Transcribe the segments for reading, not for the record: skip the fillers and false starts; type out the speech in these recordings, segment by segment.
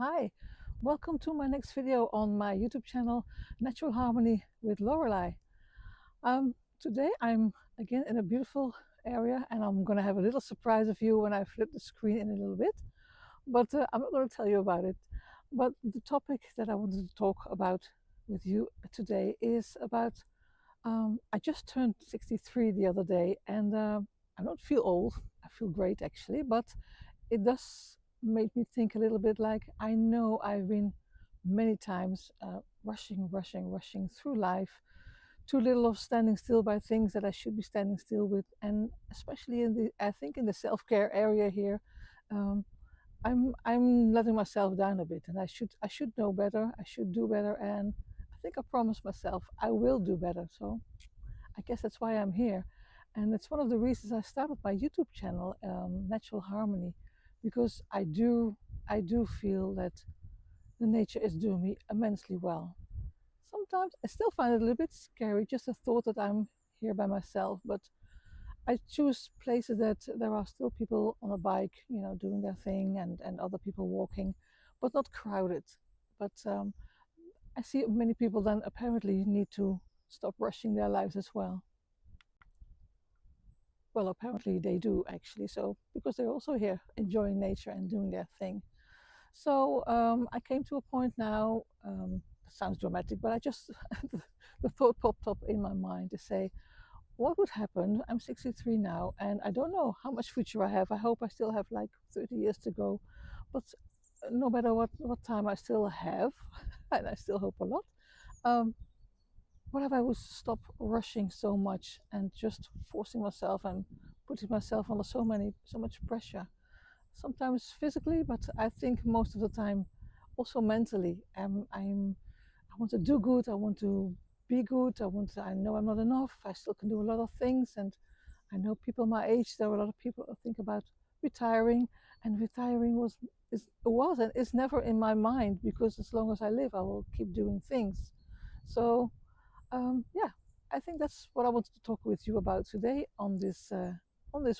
Hi, welcome to my next video on my YouTube channel, Natural Harmony with Lorelei. Today I'm again in a beautiful area and I'm going to have a little surprise of you when I flip the screen in a little bit, but I'm not going to tell you about it. But the topic that I wanted to talk about with you today is about, I just turned 63 the other day and I don't feel old, I feel great actually, but it does make me think a little bit. Like, I know I've been many times rushing through life, too little of standing still by things that I should be standing still with, and especially I think in the self-care area here, um, I'm letting myself down a bit, and I should know better. I should do better, and I think I promised myself I will do better. So I guess that's why I'm here. And it's one of the reasons I started my YouTube channel, Natural Harmony, because I do feel that the nature is doing me immensely well. Sometimes I still find it a little bit scary, just the thought that I'm here by myself, but I choose places that there are still people on a bike, doing their thing, and other people walking, but not crowded. But I see many people then apparently need to stop rushing their lives as well. Well, apparently they do actually. So because they're also here enjoying nature and doing their thing. So I came to a point now. It sounds dramatic, but I just the thought popped up in my mind to say, what would happen? I'm 63 now, and I don't know how much future I have. I hope I still have like 30 years to go, but no matter what time I still have, and I still hope a lot. Um, what if I would stop rushing so much and just forcing myself and putting myself under so much pressure? Sometimes physically, but I think most of the time also mentally. I want to do good. I want to be good. I know I'm not enough. I still can do a lot of things, and I know people my age. There are a lot of people who think about retiring, and retiring was and is never in my mind, because as long as I live, I will keep doing things. So yeah, I think that's what I wanted to talk with you about today on this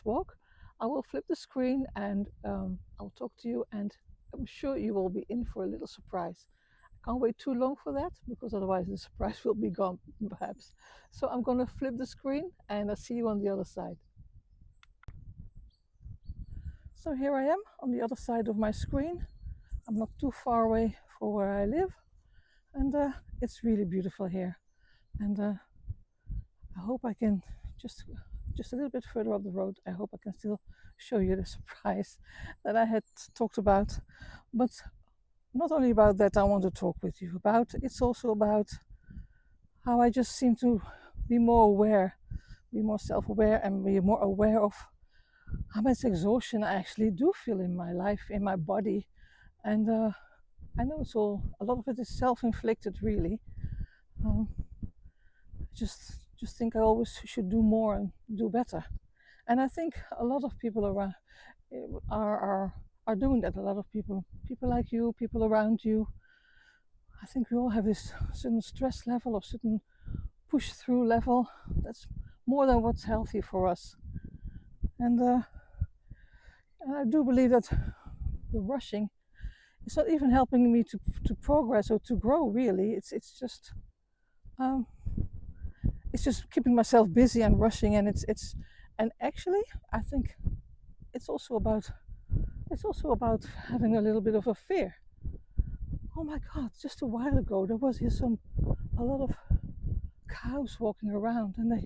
walk. I will flip the screen and I'll talk to you, and I'm sure you will be in for a little surprise. I can't wait too long for that, because otherwise the surprise will be gone perhaps. So I'm going to flip the screen and I'll see you on the other side. So here I am on the other side of my screen. I'm not too far away from where I live, and it's really beautiful here. And I hope I can just a little bit further up the road. I hope I can still show you the surprise that I had talked about. But not only about that, I want to talk with you about. It's also about how I just seem to be more aware, be more self-aware, and be more aware of how much exhaustion I actually do feel in my life, in my body. And I know a lot of it is self-inflicted, really. Um, just think I always should do more and do better. And I think a lot of people around are doing that. A lot of people like you, people around you. I think we all have this certain stress level or certain push through level that's more than what's healthy for us. And I do believe that the rushing is not even helping me to progress or to grow. Really, um, it's just keeping myself busy and rushing, and and actually I think it's also about having a little bit of a fear. Oh my God, just a while ago there was here a lot of cows walking around, and they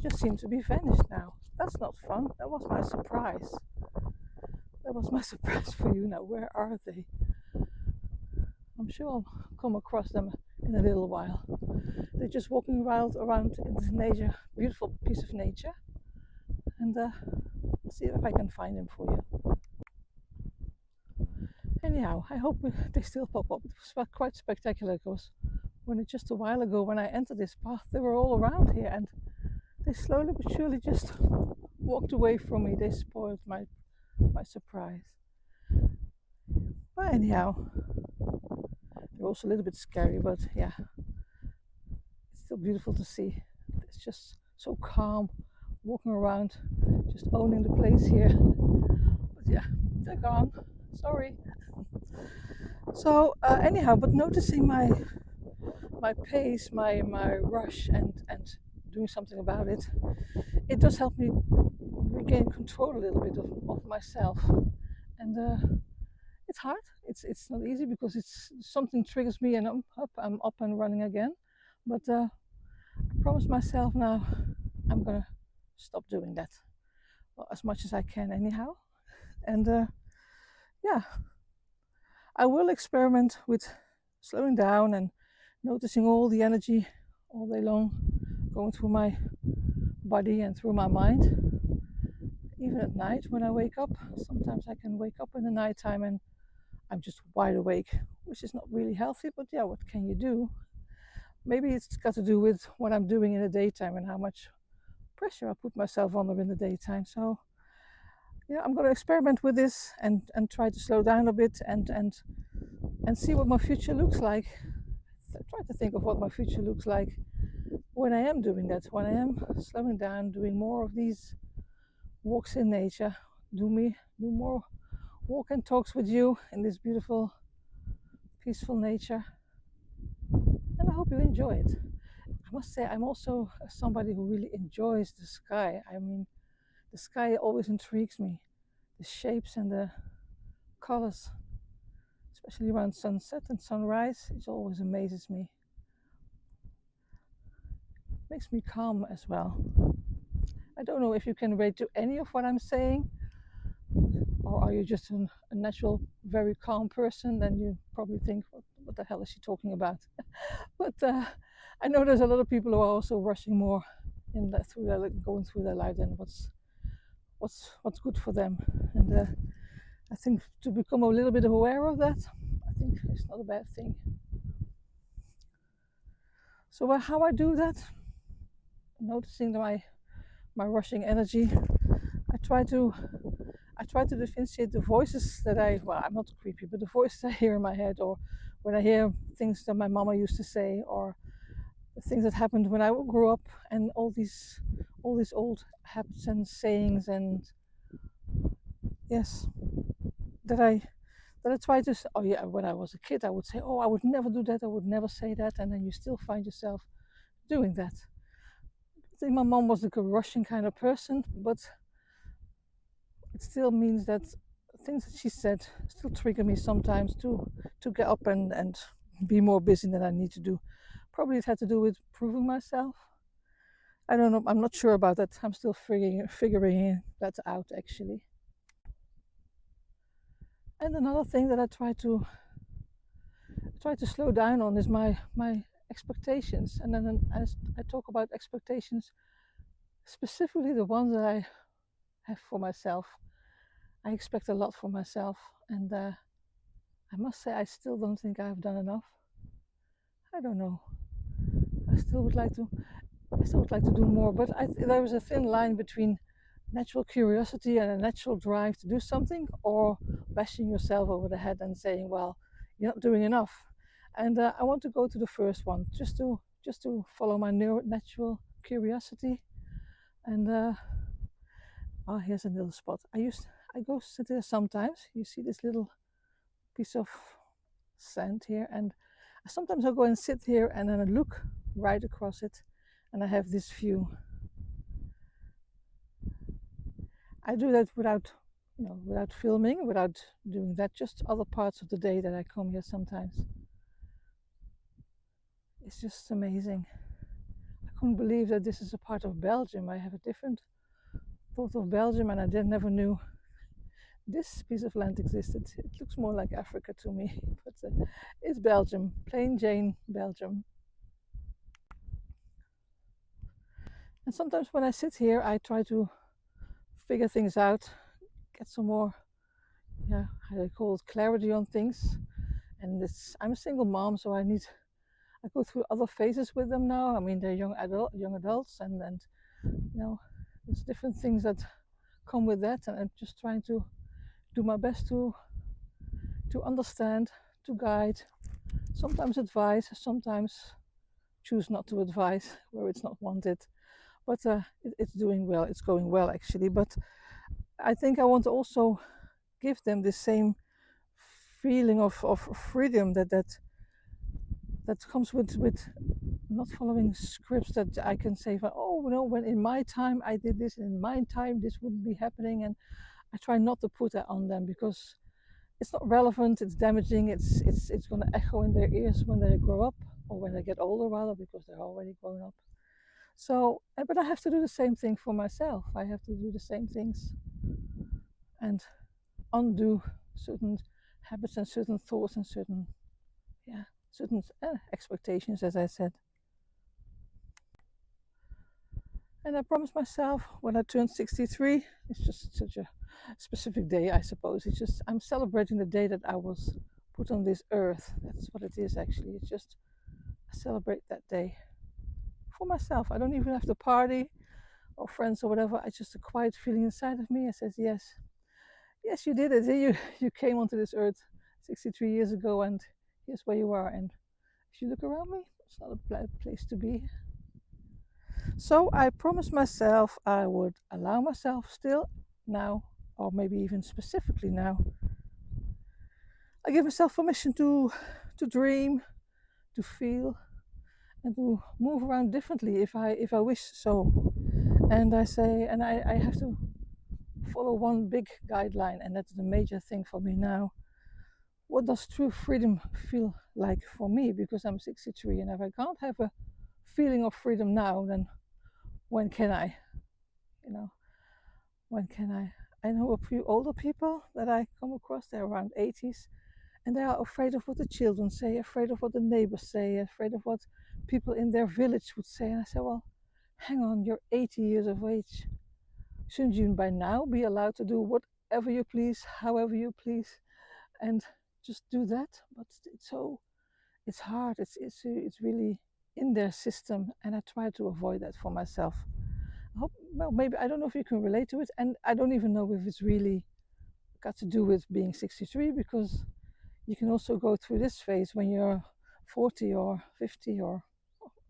just seem to be vanished now. That's not fun. That was my surprise. That was my surprise for you. Now, where are they? I'm sure I'll come across them in a little while. They're just walking around in this nature, beautiful piece of nature, and I'll see if I can find them for you. Anyhow, I hope they still pop up. It was quite spectacular, because just a while ago when I entered this path, they were all around here, and they slowly but surely just walked away from me. They spoiled my surprise. But anyhow, they're also a little bit scary, but yeah, it's still beautiful to see. It's just so calm, walking around, just owning the place here. But yeah, they're gone. Sorry. So anyhow, but noticing my pace, my rush, and doing something about it, it does help me regain control a little bit of myself. And it's hard. It's not easy because it's something triggers me and I'm up and running again. But I promise myself now I'm gonna stop doing that, well, as much as I can anyhow. And yeah, I will experiment with slowing down and noticing all the energy all day long going through my body and through my mind. Even at night when I wake up, sometimes I can wake up in the nighttime and I'm just wide awake, which is not really healthy, but yeah, what can you do? Maybe it's got to do with what I'm doing in the daytime and how much pressure I put myself under in the daytime. So yeah, I'm going to experiment with this and try to slow down a bit and see what my future looks like. Try to think of what my future looks like when I am doing that, when I am slowing down, doing more of these walks in nature, do more walk and talks with you in this beautiful, peaceful nature. And I hope you enjoy it. I must say, I'm also somebody who really enjoys the sky. I mean, the sky always intrigues me. The shapes and the colors, especially around sunset and sunrise, it always amazes me. It makes me calm as well. I don't know if you can relate to any of what I'm saying, or are you just a natural, very calm person? Then you probably think, what the hell is she talking about? But I know there's a lot of people who are also rushing more in that through their going through their life than what's good for them. And I think to become a little bit aware of that, I think it's not a bad thing. So how I do that, noticing my rushing energy, I try to differentiate the voices that I'm not creepy, but the voices I hear in my head, or when I hear things that my mama used to say, or the things that happened when I grew up, and all these old habits and sayings, and yes, that I try to. Oh yeah, when I was a kid, I would say, "Oh, I would never do that. I would never say that," and then you still find yourself doing that. I think my mom was like a Russian kind of person, but it still means that things that she said still trigger me sometimes to get up and be more busy than I need to do. Probably it had to do with proving myself. I don't know. I'm not sure about that. I'm still figuring that out actually. And another thing that I try to slow down on is my expectations. And then as I talk about expectations, specifically the ones that I have for myself, I expect a lot for myself, and I must say I still don't think I've done enough. I don't know. I still would like to. I still would like to do more, but there is a thin line between natural curiosity and a natural drive to do something, or bashing yourself over the head and saying, "Well, you're not doing enough." And I want to go to the first one, just to follow my natural curiosity. And oh, here's a little spot. I go sit there sometimes. You see this little piece of sand here, and sometimes I go and sit here and then I look right across it, and I have this view. I do that without, without filming, without doing that. Just other parts of the day that I come here sometimes. It's just amazing. I couldn't believe that this is a part of Belgium. I have a different thought of Belgium, and I never knew this piece of land existed. It looks more like Africa to me, but it's Belgium, plain Jane Belgium. And sometimes when I sit here, I try to figure things out, get some more, yeah, how do I call it, clarity on things. And I'm a single mom, so I go through other phases with them now. I mean, they're young adults, and there's different things that come with that, and I'm just trying to do my best to understand, to guide, sometimes advise, sometimes choose not to advise where it's not wanted. But it's doing well. It's going well actually. But I think I want to also give them the same feeling of freedom that comes with not following scripts that I can say, oh no, when in my time I did this, in my time this wouldn't be happening, and I try not to put that on them because it's not relevant, it's damaging, it's going to echo in their ears when they grow up, or when they get older rather, because they're already grown up. So but I have to do the same thing for myself. I have to do the same things and undo certain habits and certain thoughts and certain expectations, as I said. And I promised myself when I turned 63, it's just such a specific day, I suppose. It's just, I'm celebrating the day that I was put on this earth. That's what it is, actually. It's just, I celebrate that day for myself. I don't even have to party or friends or whatever. It's just a quiet feeling inside of me. I says, yes, yes, you did it. You came onto this earth 63 years ago, and here's where you are. And if you look around me, it's not a bad place to be. So I promised myself I would allow myself still now, or maybe even specifically now. I give myself permission to dream, to feel, and to move around differently if I wish so. And I say, and I have to follow one big guideline, and that's the major thing for me now. What does true freedom feel like for me? Because I'm 63, and if I can't have a feeling of freedom now, then when can I? You know, when can I? I know a few older people that I come across, they're around 80s, and they are afraid of what the children say, afraid of what the neighbors say, afraid of what people in their village would say. And I say, well, hang on, you're 80 years of age. Shouldn't you by now be allowed to do whatever you please, however you please, and just do that? But it's hard. It's really in their system, and I try to avoid that for myself. I hope, well, maybe, I don't know if you can relate to it, and I don't even know if it's really got to do with being 63, because you can also go through this phase when you're 40 or 50 or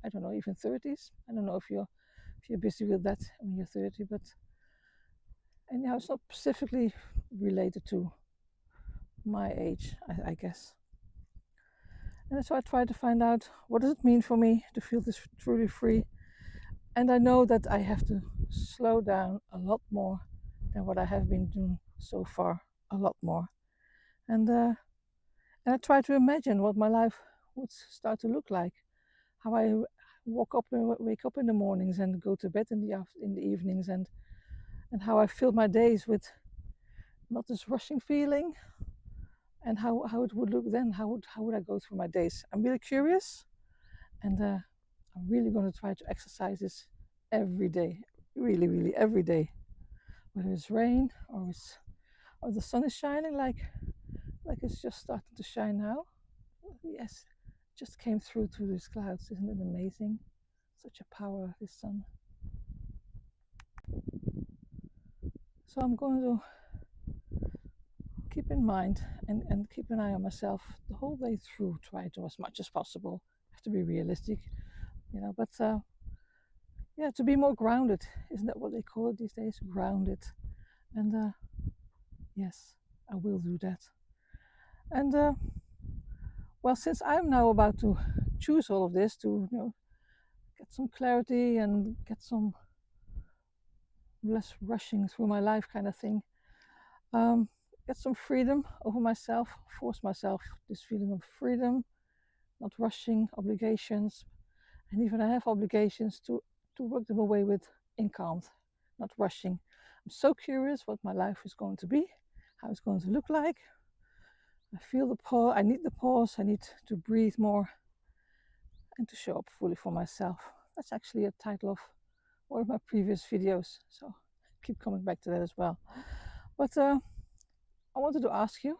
I don't know, even 30s. I don't know if you're busy with that when you're 30, but anyhow, it's not specifically related to my age, I guess. And so I try to find out, what does it mean for me to feel this truly free? And I know that I have to slow down a lot more than what I have been doing so far, a lot more. And I try to imagine what my life would start to look like, how I wake up in the mornings and go to bed in the evenings, and how I fill my days with not this rushing feeling, and how it would look then. How would I go through my days? I'm really curious, and I'm really going to try to exercise this every day, really, really every day, whether it's rain or the sun is shining like it's just starting to shine now. Yes, just came through these clouds. Isn't it amazing? Such a power of this sun. So I'm going to keep in mind and keep an eye on myself the whole way through. Try to, as much as possible. Have to be realistic, but yeah, to be more grounded. Isn't that what they call it these days? Grounded. And yes, I will do that. And well, since I'm now about to choose all of this, to get some clarity and get some less rushing through my life kind of thing, get some freedom over myself, force myself this feeling of freedom, not rushing obligations, and even I have obligations to work them away with in calm, not rushing. I'm so curious what my life is going to be, how it's going to look like. I feel the pause. I need the pause. I need to breathe more and to show up fully for myself. That's actually a title of one of my previous videos, so I keep coming back to that as well. But I wanted to ask you,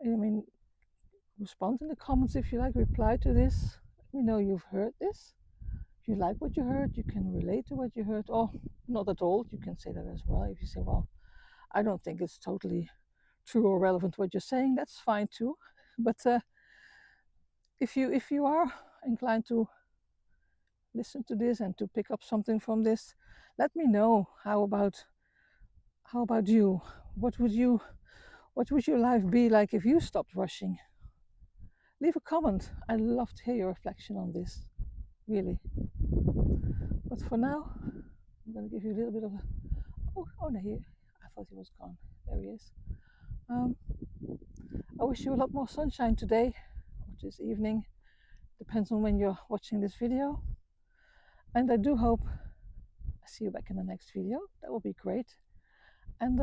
I mean, respond in the comments if you like, reply to this. Let me know you've heard this. If you like what you heard, you can relate to what you heard, or not at all. You can say that as well. If you say, well, I don't think it's totally true or relevant what you're saying, that's fine too. But if you are inclined to listen to this and to pick up something from this, let me know. How about you? What would you What would your life be like if you stopped rushing? Leave a comment. I'd love to hear your reflection on this, really. But for now, I'm going to give you a little bit of a. Oh no, I thought he was gone. There he is. I wish you a lot more sunshine today or this evening. Depends on when you're watching this video. And I do hope I see you back in the next video. That will be great. And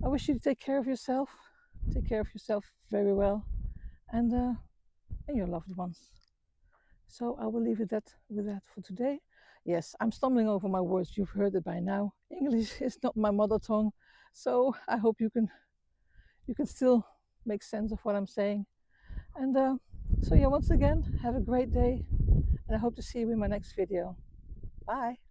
I wish you to take care of yourself. Take care of yourself very well, and your loved ones. So I will leave it with that for today. Yes, I'm stumbling over my words. You've heard it by now. English is not my mother tongue, so I hope you can still make sense of what I'm saying. And so yeah, once again, have a great day, and I hope to see you in my next video. Bye.